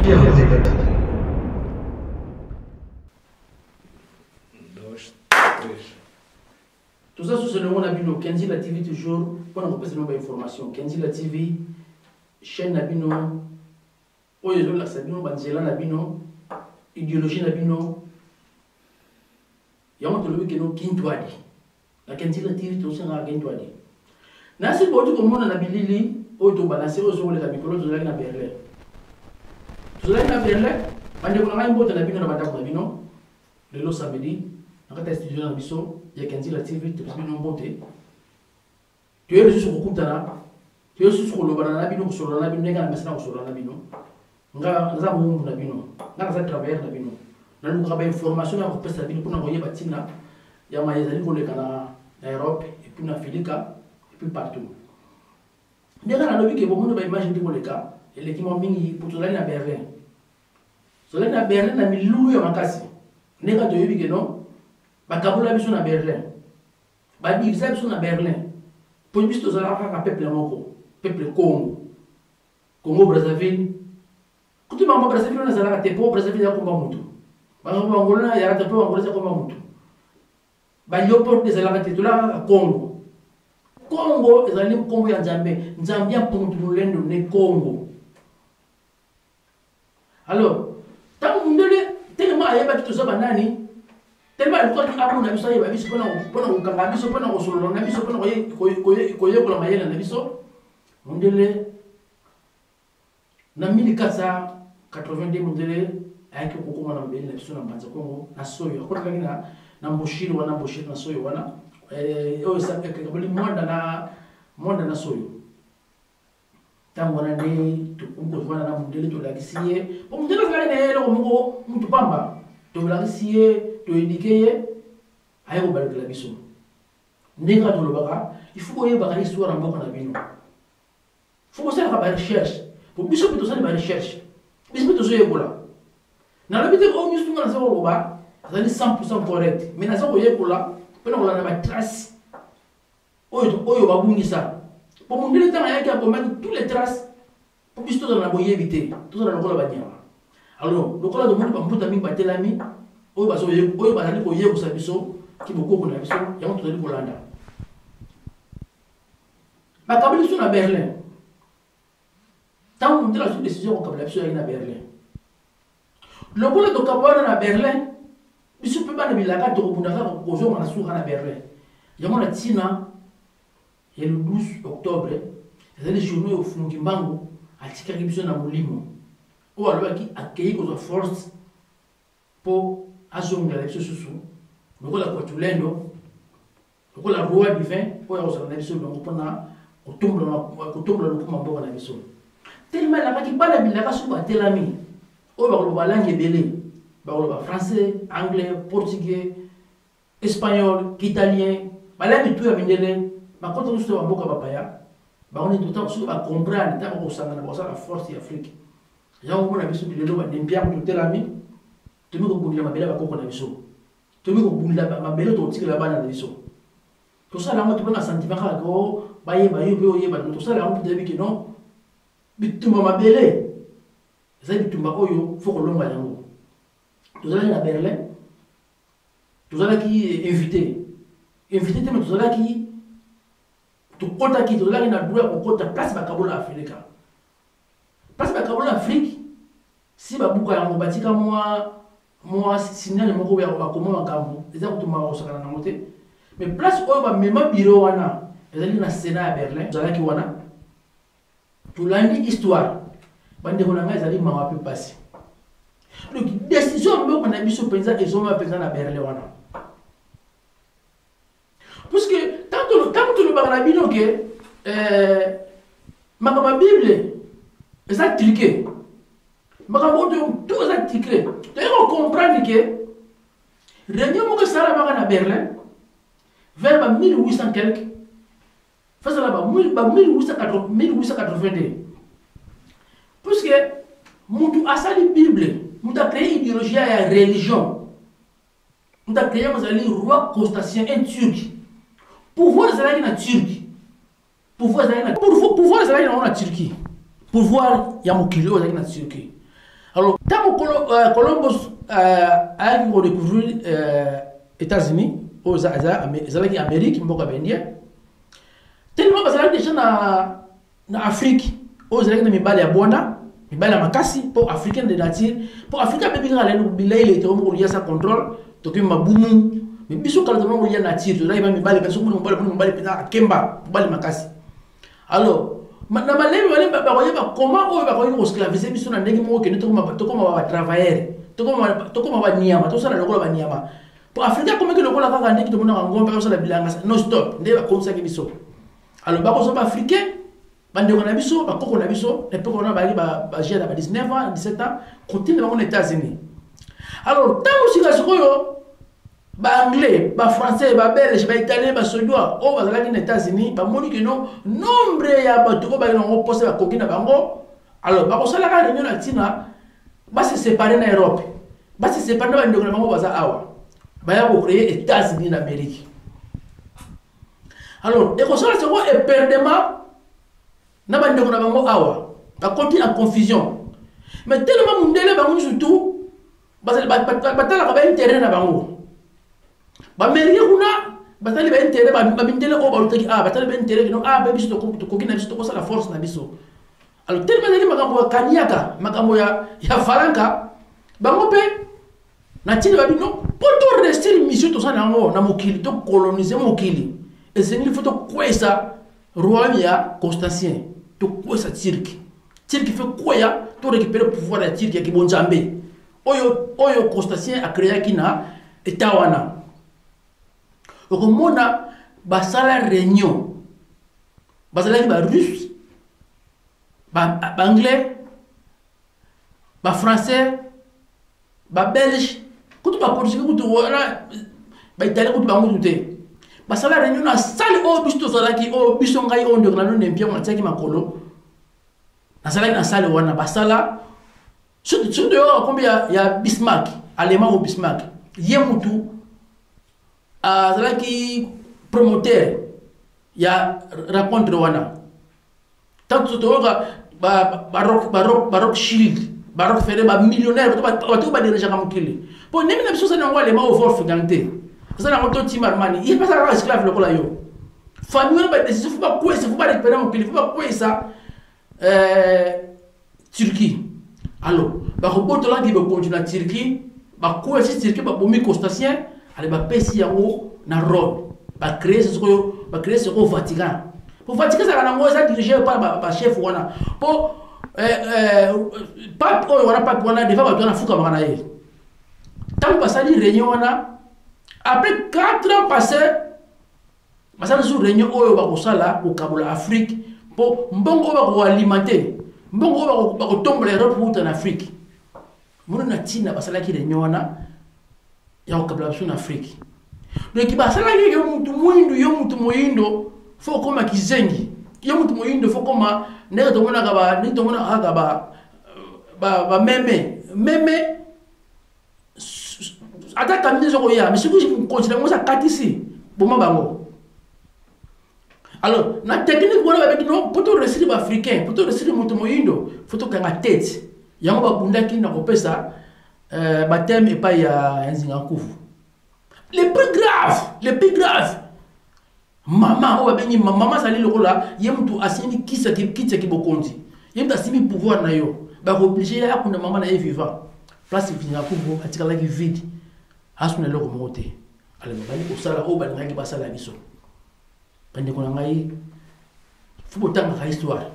Tout ça, c'est le monde Nabino. Kenzi la TV toujours. Pour nous passer nos informations. Kenzi la TV, chaîne Nabino. Oyo la Sabino, Banzela Nabino. Idéologie Nabino. Y'a un peu de nous qui nous a dit. La Kenzi la TV, tout ça, n'a rien dit. Nasi Bodu, comme on a Nabilili, Oyo balancé aux autres, les Nabicolo, de la Berlin. Tout ça, la Berlin. On a un peu de Nabino, la Madame Nabino. Le lo samedi. Quand tu es étudiant dans le biseau, il y a Kenzi la TV, tu es une beauté. Tu es juste au Koutana, tu es juste sur le banana, sur le nabino, sur le nabino. Nous avons un nabino, nous avons travaillé nabino. Nous avons une formation à faire nabino pour envoyer Batina. Il y a des amis qui sont en Europe, et puis en Afrique, et puis partout. Bien dans la lobby, il y a des images de cas, et l'équipement mingi pour tout aller à Berlin. Tout aller à Berlin, on a mis loué en casse. N'est-ce pas que non? Bakabula biso na Berlin. Babirza biso na Berlin. Pour biso tozala ka peuple moko, peuple Congo. Congo Brazzaville. Kuti mama Brazzaville na zala te po Brazzaville ya komba mutu. Bango bangola ya te po bangola ya komba mutu. Ba Léopold de zala te tola Congo. Congo ezali Congo ya Nzambe. Nzambe ya pontu lendo ne Congo. Alors, tant mundele tellement ayeba kitoza banani tellement il faut que abu na biso yeba biso pona ukanga biso pona kosolo na biso pona koye kola mayele na biso mundele na 1482 mundele ayaki kokoma na mbele na biso na mbanza Kongo na soyo akona kangina na mboshiri na soyo wana oyo sa kabali mwanda na soyo tango na ne tukumko fana na mundele to lakisiye po mundele kale ne lo ko mutu pamba to lakisiye to indiquer ayo balika la biso ndinga to lobaka il faut que yeba histoire en boka na bino faut que ça ba recherche pour biso bito ça ba recherche biso bito zoye bola na lo bito ko nyusu ngana zo roba ça ni 100% correct mais na zo ko yekola pena kola na ba trace oyo babungisa pour mon délai temps ayaki a commettre toutes les traces pour biso to na boye éviter tout ça na kola ba nyama alors lokola de monde ba mputa mingi batelami oyo bazali koyebisa biso kibokoko na biso yango tozali kolanda bakabeli biso na Berlin ntango mondele azwi décision kokabela biso yaki na Berlin lokola tokabwana na Berlin biso mpe bana bilaka tokobundaka kozonga na suka na Berlin yango na ntina ya le 12 octobre ezali journée oyo Fungi Mbangu atikaki biso na molimo oyo alobaki akei kozwa force mpo azongela biso susu lokola Kwatulendo lokola roi divin oyo akozala na biso longo mpona kotombola lokuma mboka na biso tellement elakaki bana bilaka soki batelami oyo bakoloba langue ebele bakoloba français anglais portugais espagnol kiitalien balangi tu ya mindele bakota mosusu ya bamboka bapaya bango neti soki bacomprendre ntango bakosangana bakosala force ya afrique yango mona biso bilelo bandempiako totelami tomi kobundila mabele bakoko na biso tomi kobundila mabele tokotikela bana na biso tosala yango topena sentiment kaka ko bayeba yo mpe oyeba tosala yango mpe toyebi ke non bitumba mabele eza bitumba oyo fo kolonga yango tozalaki na Berlin tozalaki invité te me tozalaki tozalaki na droit ya kokota place bakabola Afrika place bakabola Afrique si babuka yango batika moi signal moko ya bakoma makambo eza kutuma bakosakana nango te mais place oyo bamema biro wana ezali na Sénat ya Berlin tozalaki wana tolandi histoire bandeko na ngai ezali mawa mpe pasi donc décision moko na biso mpenza ezoma mpenza na Berlin wana puisque tant tolobaka na bino ke makambo ya Bible eza trike makambo oyo tout eza trike toyei comprendre ke réunion moko esalamaka na Berlin vers ba 1800 quelque face à la 1882 puisque mutu asali Bible mutu a créé idéologie ya religion mutu a créé mazali roi Constantin un turc pouvoir ezalaki na Turquie pouvoir ezalaki na Turquie pouvoir ya mokili oyo ezalaki na Turquie Alors, tant que Columbus a découvert les États-Unis, aux Amérique, tellement que ça déjà na Afrique, aux États-Unis, mais balé à Bona, mais balé à Makassi, pour Africains de nature, pour Africains, mais bien aller nous biler les termes où il y a sa contrôle, donc il m'a boumou, mais bisous quand il y a nature, là il va me balé, parce que mon balé à Kemba, balé Makassi. Alors, maintenant, comment on va esclaviser bisous na ndenge mo que nous va travailler, to comme va niama, tout ça na lokola va niama. Pour Africains, comment que lokola va ndenge to mona ngomba comme ça la bilanga, non stop, ndé va comme ça que bisous. Alors, bah, aux Africains, bande on a biso, bah, on a biso, et puis on a bah, 19 ans, 17 ans, continue aux États-Unis. Alors, tant aussi que bah, anglais, bah, français, bah, belge, bah, italien, bah, suédois, oh, bah, aux États-Unis, bah, mon que non, nombre ya bah, tout bah, on poste la coquine à bango. Alors, bah, on s'en la réunion latine, bah, se séparer en Europe, bah, se séparer dans le bango, bah, ça, awa, bah, ya vous créer États-Unis d'Amérique. Alors, et comme ça, c'est quoi un perdement? N'a pas de bango awa, bah, continue en confusion. Mais tellement mon délai, bah, surtout, bah, bah, intérêt na bango. Ba mairie kuna batali ba intérêt ba bintele o ba lutaki batali ba intérêt no ba biso to kokina biso to la force na biso. Alors tellement nali makambo ya kaniaka makambo ya faranka bango pe na tini ba bino poto rester mission to sana ngo na mokili to coloniser mokili et c'est il faut to kwesa royaume ya Constantien to kwesa Turquie fait quoi ya to récupérer pouvoir ya Turquie ki bonjambe oyo Constantien a créé kina etawana. Donc, on a basala réunion, basala qui ba russe, ba anglais, ba français, ba belge, quand ba portugais, quand wala, ba italien, quand ba ngouté. Basala réunion na salle o bisto sala ki o biso ngai o ndo na no nempia ma tsaki makolo. Na sala na salle wana basala. Surtout dehors combien il y a Bismarck, allemand ou Bismarck. Yemutu qui promoteur il y a rencontre wana tant que tu baroque shield baroque fait ba millionnaire tu ba déjà comme kili pour nemi na biso sana ngwale ma au Wolfgangte ça na moto Timarmani il pas ça esclave le kola yo famille ba décision faut pas quoi faut pas récupérer mon kili faut pas quoi ça Turquie alors ba roboto là qui va continuer Turquie ba quoi si Turquie ba bomi Constantien allez ba pesi yango na Rome ba créer ce au Vatican pour Vatican ça na ngo ça dirigé par ba chef wana pour pape o wana pape wana defa ba tona fuka makana ye tant ba sali réunion wana après 4 ans passés ba sali sur réunion oyo ba kosala ko kabula Afrique pour mbongo ba ko alimenter mbongo ba ko tombola Europe ou en Afrique mona na tina ba sala ki réunion wana ya ukabla en Afrique. Donc ba sala yo mutu muindo fo koma kizengi. Yo mutu muindo fo koma nega to mona ka ni to mona aga ba meme ata kamine zo ko ya mais siku continue mo sa katisi boma bango. Alors na technique wala ba bino poto resili ba africain poto resili mutu muindo faut to kanga tête yango ba bundaki na kopesa baptême et pas ya Nzingakufu. Les plus graves. Maman, oh ben maman sali le là, yem tu asimi kisa ki bokonzi. Yem ta simi pouvoir na yo. Ba obligé ya kunda maman na vivant. Place Nzingakufu atikala ki vide. Asuna le remonter. Ale bali ko sala o bali ngi basala biso. Bande ko ngai fu botanga ka histoire.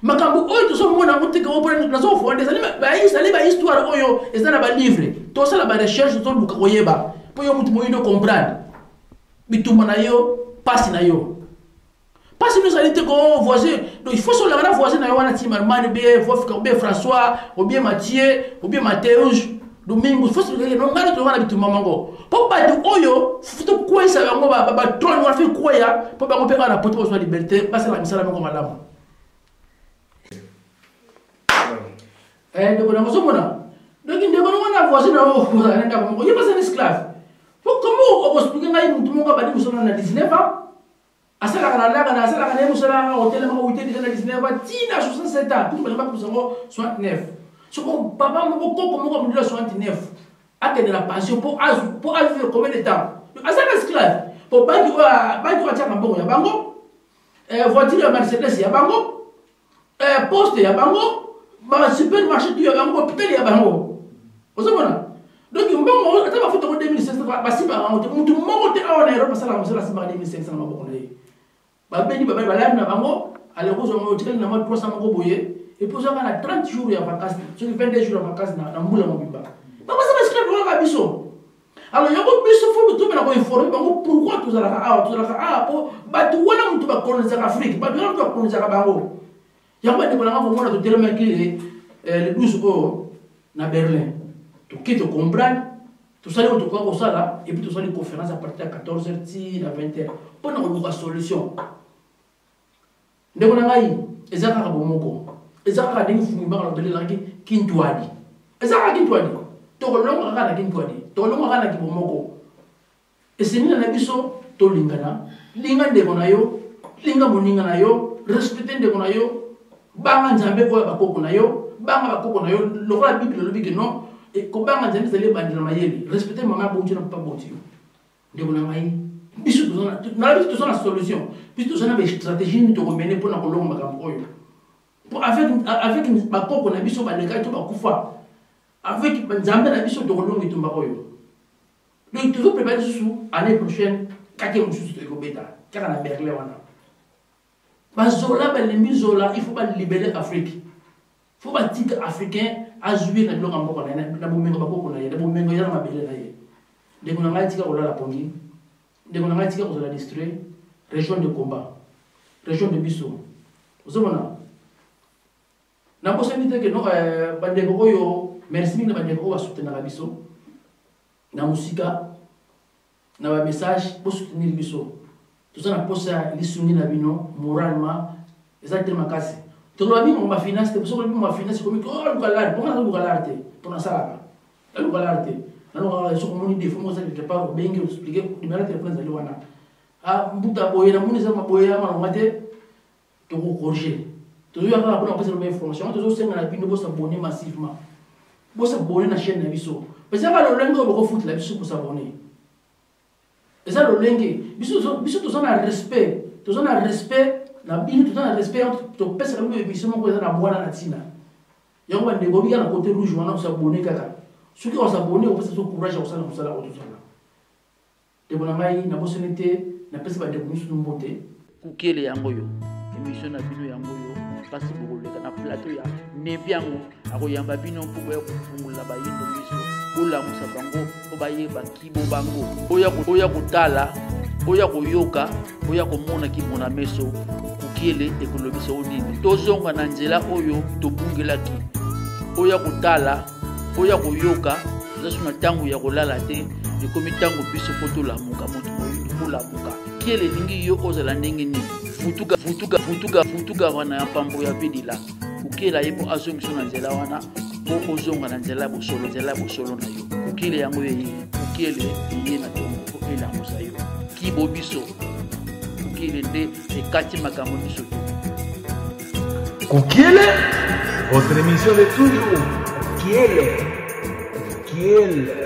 Makambo oyo to so mona muteka o pore na zo fo ndeza ba histoire oyo ezana ba livre to sala ba recherche to luka koyeba po yo mutu moyindo comprendre bituma na yo passe na yo passe nous allite ko voisin donc il faut so la voisin na yo wana Timarmani be Wolfgang be François ou bien Mathieu ou bien Mathéus Domingo faut so no ngalo to wana bituma mango po ba du oyo futo ko isa bango ba tron wana fi ko ya po ba ko pe na poto so liberté passe la misala ngo malamu. Donc on a besoin donc il on a voisin on a il y a pas un esclave faut comment on explique ngai mutu monga badi musona na 19 ans asala kana la kana asala kana musona hotel ma hotel na 19 ans tina 67 ans tout le monde pas 69 Papa m'a beaucoup de 69. A de la pension pour vivre combien de temps? À ça, esclave. Pour pas qu'il y ait bango. Voiture Mercedes, il y a bango. Poste, il y a bango. Supermarché, il y a bango. Hôpital, il y a bango. Vous savez, donc, il y a 2500. Tout le monde est en Europe, ça va 2500. Et puis, on a 30 jours de vacances, sur 22 jours de vacances dans le Mobimba. Alors, il y a beaucoup de choses qui sont informées. Pourquoi tout ça? Tu vas coloniser l'Afrique. Tu vas coloniser la Bango. Il y a des gens qui ont été le 12 euros à Berlin. Tu comprends. Tout ça, tu comprends ça là. Et puis, tout ça, les conférences à partir de 14h, à 20h. Pour nous avoir une solution. Ndeko nangai ezaka bomoko ezaka dingi fumba la bele laki kintwadi ezaka kintwadi to longa kana kintwadi to longa kana kibomoko esenina na biso to lingana linga ndeko na yo linga moninga na yo respecter ndeko na yo banga nzambe ko bakoko na yo banga bakoko na yo lokola bible lobi ke non e ko banga nzambe zele bandila mayeli respecter mama bonji na papa bonji ndeko nangai biso na biso to na solution biso to na be stratégie ni to mener pour na kolonga makambo oyo pour avec bakoko na biso baleka to bakufa avec nzambe na biso to kolonga to makoyo donc tu veux préparer sous année prochaine kake mususu to ekobeta kaka na Berlin wana bazola balembi zola il faut pas libérer Afrique faut pas tika africain a jouer na biloko mboko na bomengo bakoko na ye na bomengo ya na mabele na ye ndeko na ngai tika kolala pongi ndeko na ngai tika kozala distraire région de combat région de biso ozomona na possibilité que no bandeko oyo merci mingi na bandeko oyo soutenir biso na musika na ba message pour soutenir biso tout ça na posa lisuni na bino moralement exactement makasi to lo bino ma finance te so bino ma finance comme ko lukalarte pour na lukalarte pour na sala la lukalarte na no so ko moni defo mo sa quelque part bengi expliquer numéro téléphone zali wana ah mbuta boye na moni za maboya ma ngate to ko corriger to yo akala pour passer une information to so senga na bino bo s'abonner massivement bo s'abonner na chaîne na biso parce que ba lo lengo bo ko foot la biso pour s'abonner et ça le lengue biso to na respect to na respect na bino to na respect to pesa na biso mo ko na bwana na tina yango ba ndeko bika na côté rouge wana s'abonner kaka soki on s'abonner on pesa so courage au sala musala o to sala de bona mai na possibilité na pesa ba ndeko biso mbote kukele yango yo émission na bino yango yo pasi bokoleka na plateau ya nebiango akoyamba bino mpo ya kufungula bayindo biso bolamusa bango po bayeba kibo bango oya kotala oya koyoka oya komona kimona meso kukiele ekolobisa onini tozonga na nzela oyo tobungelaki oya kotala oya koyoka tozasuna ntango ya kolala te ekomi ntango biso po tolamuka moto oyo tolamuka kiele elingi yo ozala ndenge nini futuka wana ya pambo ya pedila ukela ye po azongisa na nzela wana po ozonga na nzela ya bosolo na yo ukele yango ye ukele ye na tongo po elamusa yo kibo biso ukele nde ekati makambo biso te Kukiele, votre émission de toujours. Kukiele. Kukiele.